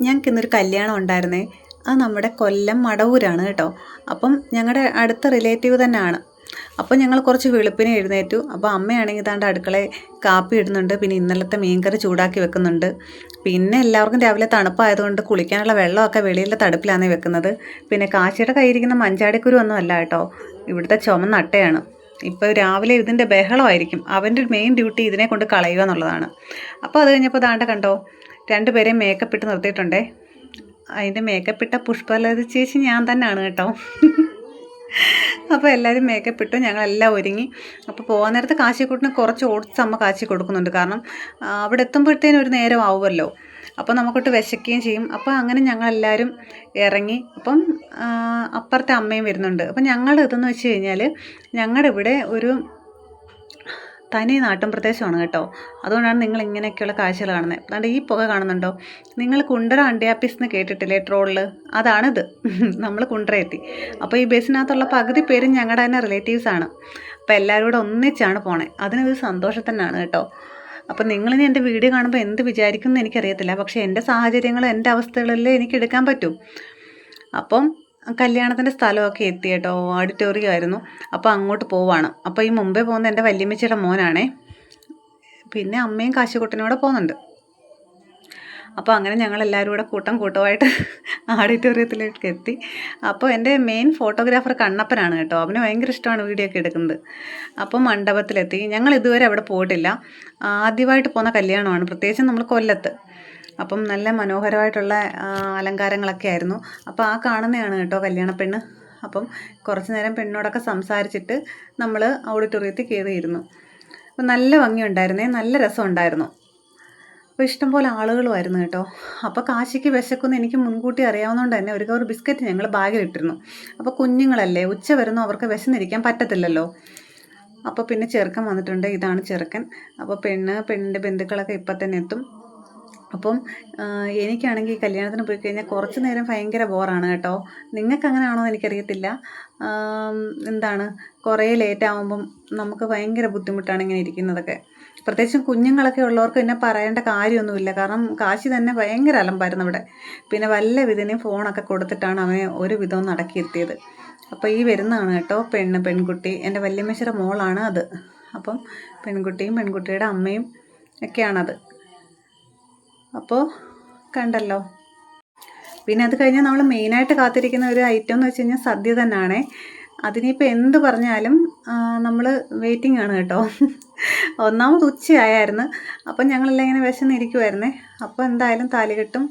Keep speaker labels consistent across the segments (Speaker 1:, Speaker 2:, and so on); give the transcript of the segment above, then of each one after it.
Speaker 1: ഞങ്ങൾക്ക് ഇന്നൊരു കല്യാണം ഉണ്ടായിരുന്നേ. അത് നമ്മുടെ കൊല്ലം മടവൂരാണ് കേട്ടോ. അപ്പം ഞങ്ങളുടെ അടുത്ത റിലേറ്റീവ് തന്നെയാണ്. അപ്പോൾ ഞങ്ങൾ കുറച്ച് വെളുപ്പിനെ എഴുന്നേറ്റു. അപ്പോൾ അമ്മയാണെങ്കിൽ താണ്ട് അടുക്കളയിൽ കാപ്പി ഇടുന്നുണ്ട്. പിന്നെ ഇന്നലത്തെ മീൻകറി ചൂടാക്കി വെക്കുന്നുണ്ട്. പിന്നെ എല്ലാവർക്കും രാവിലെ തണുപ്പായതുകൊണ്ട് കുളിക്കാനുള്ള വെള്ളമൊക്കെ വെളിയിലെ തടുപ്പിലാണ് വെക്കുന്നത്. പിന്നെ കാശിയുടെ കയ്യിരിക്കുന്ന മഞ്ചാടിക്കുരു ഒന്നും അല്ല കേട്ടോ, ഇവിടുത്തെ ചുമന്ന അട്ടയാണ്. ഇപ്പോൾ രാവിലെ ഇതിൻ്റെ ബഹളമായിരിക്കും. അവൻ്റെ മെയിൻ ഡ്യൂട്ടി ഇതിനെ കൊണ്ട് കളയുക എന്നുള്ളതാണ്. അപ്പോൾ അത് കഴിഞ്ഞപ്പോൾ ദാണ്ട കണ്ടോ, രണ്ടുപേരെയും മേക്കപ്പ് ഇട്ട് നിർത്തിയിട്ടുണ്ടേ. അതിൻ്റെ മേക്കപ്പ് ഇട്ട പുഷ്പലത ചേച്ചി ഞാൻ തന്നെയാണ് കേട്ടോ. അപ്പോൾ എല്ലാവരും മേക്കപ്പ് ഇട്ടു, ഞങ്ങളെല്ലാം ഒരുങ്ങി. അപ്പോൾ പോകാൻ നേരത്ത് കാശിക്കൂട്ടിന് കുറച്ച് ഓട്സ് അമ്മ കാച്ചി കൊടുക്കുന്നുണ്ട്. കാരണം അവിടെ എത്തുമ്പോഴത്തേനും ഒരു നേരം ആവുമല്ലോ. അപ്പോൾ നമുക്കൊട്ട് വിശക്കുകയും ചെയ്യും. അപ്പോൾ അങ്ങനെ ഞങ്ങളെല്ലാവരും ഇറങ്ങി. അപ്പം അപ്പുറത്തെ അമ്മയും വരുന്നുണ്ട്. അപ്പം ഞങ്ങളുടെ ഇതെന്ന് വെച്ച് കഴിഞ്ഞാൽ ഞങ്ങളുടെ ഇവിടെ ഒരു തനി നാട്ടും പ്രദേശമാണ് കേട്ടോ. അതുകൊണ്ടാണ് നിങ്ങൾ ഇങ്ങനെയൊക്കെയുള്ള കാഴ്ചകൾ കാണുന്നത്. അതുകൊണ്ട് ഈ പുക കാണുന്നുണ്ടോ? നിങ്ങൾ കുണ്ടറ അണ്ടിയാപ്പീസ് എന്ന് കേട്ടിട്ടില്ലേ ട്രോളിൽ? അതാണിത്. നമ്മൾ കുണ്ടറ എത്തി. അപ്പോൾ ഈ ബസ്സിനകത്തുള്ള പകുതി പേരും ഞങ്ങളുടെ തന്നെ റിലേറ്റീവ്സാണ്. അപ്പോൾ എല്ലാവരും കൂടെ ഒന്നിച്ചാണ് പോണേ. അതിനൊരു സന്തോഷം തന്നെയാണ് കേട്ടോ. അപ്പോൾ നിങ്ങളിനി എൻ്റെ വീഡിയോ കാണുമ്പോൾ എന്ത് വിചാരിക്കുമെന്ന് എനിക്കറിയത്തില്ല. പക്ഷേ എൻ്റെ സാഹചര്യങ്ങൾ, എൻ്റെ അവസ്ഥകളിൽ എനിക്ക് എടുക്കാൻ പറ്റും. അപ്പം കല്യാണത്തിൻ്റെ സ്ഥലമൊക്കെ എത്തി കേട്ടോ. ഓഡിറ്റോറിയം ആയിരുന്നു. അപ്പോൾ അങ്ങോട്ട് പോവാണ്. അപ്പോൾ ഈ മുമ്പേ പോകുന്ന എൻ്റെ വല്യമ്മച്ചിയുടെ മോനാണേ. പിന്നെ അമ്മയും കാശിക്കുട്ടനോടെ പോകുന്നുണ്ട്. അപ്പോൾ അങ്ങനെ ഞങ്ങളെല്ലാവരും കൂടെ കൂട്ടമായിട്ട് ഓഡിറ്റോറിയത്തിലേക്ക് എത്തി. അപ്പോൾ എൻ്റെ മെയിൻ ഫോട്ടോഗ്രാഫർ കണ്ണപ്പനാണ് കേട്ടോ. അവന് ഭയങ്കര ഇഷ്ടമാണ് വീഡിയോ ഒക്കെ എടുക്കുന്നത്. അപ്പോൾ മണ്ഡപത്തിലെത്തി. ഞങ്ങൾ ഇതുവരെ അവിടെ പോയിട്ടില്ല. ആദ്യമായിട്ട് പോകുന്ന കല്യാണമാണ്, പ്രത്യേകിച്ച് നമ്മൾ കൊല്ലത്ത്. അപ്പം നല്ല മനോഹരമായിട്ടുള്ള അലങ്കാരങ്ങളൊക്കെ ആയിരുന്നു. അപ്പോൾ ആ കാണുന്നതാണ് കേട്ടോ കല്യാണപ്പെണ്ണ്. അപ്പം കുറച്ച് നേരം പെണ്ണോടൊക്കെ സംസാരിച്ചിട്ട് നമ്മൾ ഓഡിറ്റോറിയത്തിൽ കയറിയിരുന്നു. അപ്പം നല്ല ഭംഗിയുണ്ടായിരുന്നേ, നല്ല രസമുണ്ടായിരുന്നു. അപ്പോൾ ഇഷ്ടംപോലെ ആളുകളുമായിരുന്നു കേട്ടോ. അപ്പോൾ കാശിക്ക് വിശക്കുമെന്ന് എനിക്ക് മുൻകൂട്ടി അറിയാവുന്നതുകൊണ്ട് തന്നെ ഒരു കവർ ബിസ്ക്കറ്റ് ഞങ്ങൾ ബാഗിലിട്ടിരുന്നു. അപ്പോൾ കുഞ്ഞുങ്ങളല്ലേ, ഉച്ച വരുന്നു, അവർക്ക് വിശന്നിരിക്കാൻ പറ്റത്തില്ലല്ലോ. അപ്പോൾ പിന്നെ ചെറുക്കൻ വന്നിട്ടുണ്ട്. ഇതാണ് ചെറുക്കൻ. അപ്പോൾ പെണ്ണിൻ്റെ ബന്ധുക്കളൊക്കെ ഇപ്പം തന്നെ എത്തും. അപ്പം എനിക്കാണെങ്കിൽ കല്യാണത്തിന് പോയി കഴിഞ്ഞാൽ കുറച്ച് നേരം ഭയങ്കര ബോറാണ് കേട്ടോ. നിങ്ങൾക്ക് അങ്ങനെ ആണോ എന്ന് എനിക്കറിയത്തില്ല. എന്താണ്, കുറേ ലേറ്റ് ആകുമ്പം നമുക്ക് ഭയങ്കര ബുദ്ധിമുട്ടാണ് ഇങ്ങനെ ഇരിക്കുന്നതൊക്കെ. പ്രത്യേകിച്ചും കുഞ്ഞുങ്ങളൊക്കെ ഉള്ളവർക്ക് പിന്നെ പറയേണ്ട കാര്യമൊന്നുമില്ല. കാരണം കാശി തന്നെ ഭയങ്കര അലമ്പായിരുന്നു ഇവിടെ. പിന്നെ വല്ല വിധനെയും ഫോണൊക്കെ കൊടുത്തിട്ടാണ് അവനെ ഒരു വിധവും നടക്കിയെത്തിയത്. അപ്പോൾ ഈ വരുന്നതാണ് കേട്ടോ പെൺകുട്ടി. എൻ്റെ വല്യമ്മച്ചിയുടെ മോളാണ് അത്. അപ്പം പെൺകുട്ടിയും പെൺകുട്ടിയുടെ അമ്മയും ഒക്കെയാണത്. അപ്പോൾ കണ്ടല്ലോ. പിന്നെ അത് കഴിഞ്ഞാൽ നമ്മൾ മെയിനായിട്ട് കാത്തിരിക്കുന്ന ഒരു ഐറ്റം എന്ന് വെച്ച് കഴിഞ്ഞാൽ സദ്യ തന്നെയാണേ. അതിനിപ്പോൾ എന്ത് പറഞ്ഞാലും നമ്മൾ വെയിറ്റിംഗ് ആണ് കേട്ടോ. ഒന്നാമത് ഉച്ചയായിരുന്നു. അപ്പം ഞങ്ങളെല്ലാം ഇങ്ങനെ വിശന്നിരിക്കുമായിരുന്നേ. അപ്പോൾ എന്തായാലും താലികെട്ടും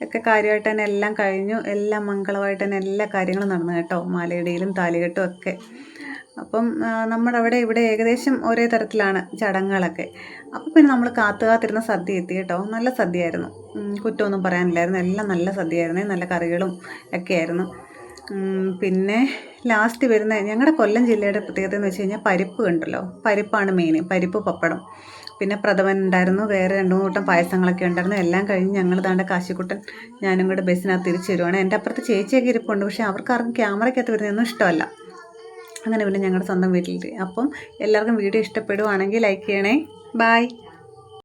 Speaker 1: ഒക്കെ കാര്യമായിട്ട് തന്നെ എല്ലാം കഴിഞ്ഞു. എല്ലാം മംഗളമായിട്ട് തന്നെ എല്ലാ കാര്യങ്ങളും നടന്നു കേട്ടോ. മാലയിടയിലും താലികെട്ടും ഒക്കെ. അപ്പം നമ്മുടെ അവിടെ ഇവിടെ ഏകദേശം ഒരേ തരത്തിലാണ് ചടങ്ങുകളൊക്കെ. അപ്പോൾ പിന്നെ നമ്മൾ കാത്തിരുന്ന സദ്യ എത്തി കേട്ടോ. നല്ല സദ്യയായിരുന്നു, കുറ്റമൊന്നും പറയാനില്ലായിരുന്നു. എല്ലാം നല്ല സദ്യയായിരുന്നേ, നല്ല കറികളും ഒക്കെ ആയിരുന്നു. പിന്നെ ലാസ്റ്റ് വരുന്ന ഞങ്ങളുടെ കൊല്ലം ജില്ലയുടെ പ്രത്യേകത എന്ന് വെച്ച് കഴിഞ്ഞാൽ പരിപ്പ് ഉണ്ടല്ലോ, പരിപ്പാണ് മെയിൻ. പരിപ്പ്, പപ്പടം, പിന്നെ പ്രഥമൻ ഉണ്ടായിരുന്നു. വേറെ 2-3 കൂട്ടം പായസങ്ങളൊക്കെ ഉണ്ടായിരുന്നു. എല്ലാം കഴിഞ്ഞ് ഞങ്ങൾ താണ്ട കാശിക്കുട്ടൻ ഞാനും കൂടെ ബസ്സിനകത്ത് തിരിച്ചു വരുവാണ്. എൻ്റെ അപ്പുറത്ത് ചേച്ചിയൊക്കെ ഇരിപ്പുണ്ട്. പക്ഷേ അവർക്കാർക്കും ക്യാമറയ്ക്കകത്ത് വരുന്നതൊന്നും ഇഷ്ടമല്ല. അങ്ങനെ പിന്നെ ഞങ്ങളുടെ സ്വന്തം വീട്ടിലെത്തി. അപ്പം എല്ലാവർക്കും വീഡിയോ ഇഷ്ടപ്പെടുവാണെങ്കിൽ ലൈക്ക് ചെയ്യണേ. ബായ്.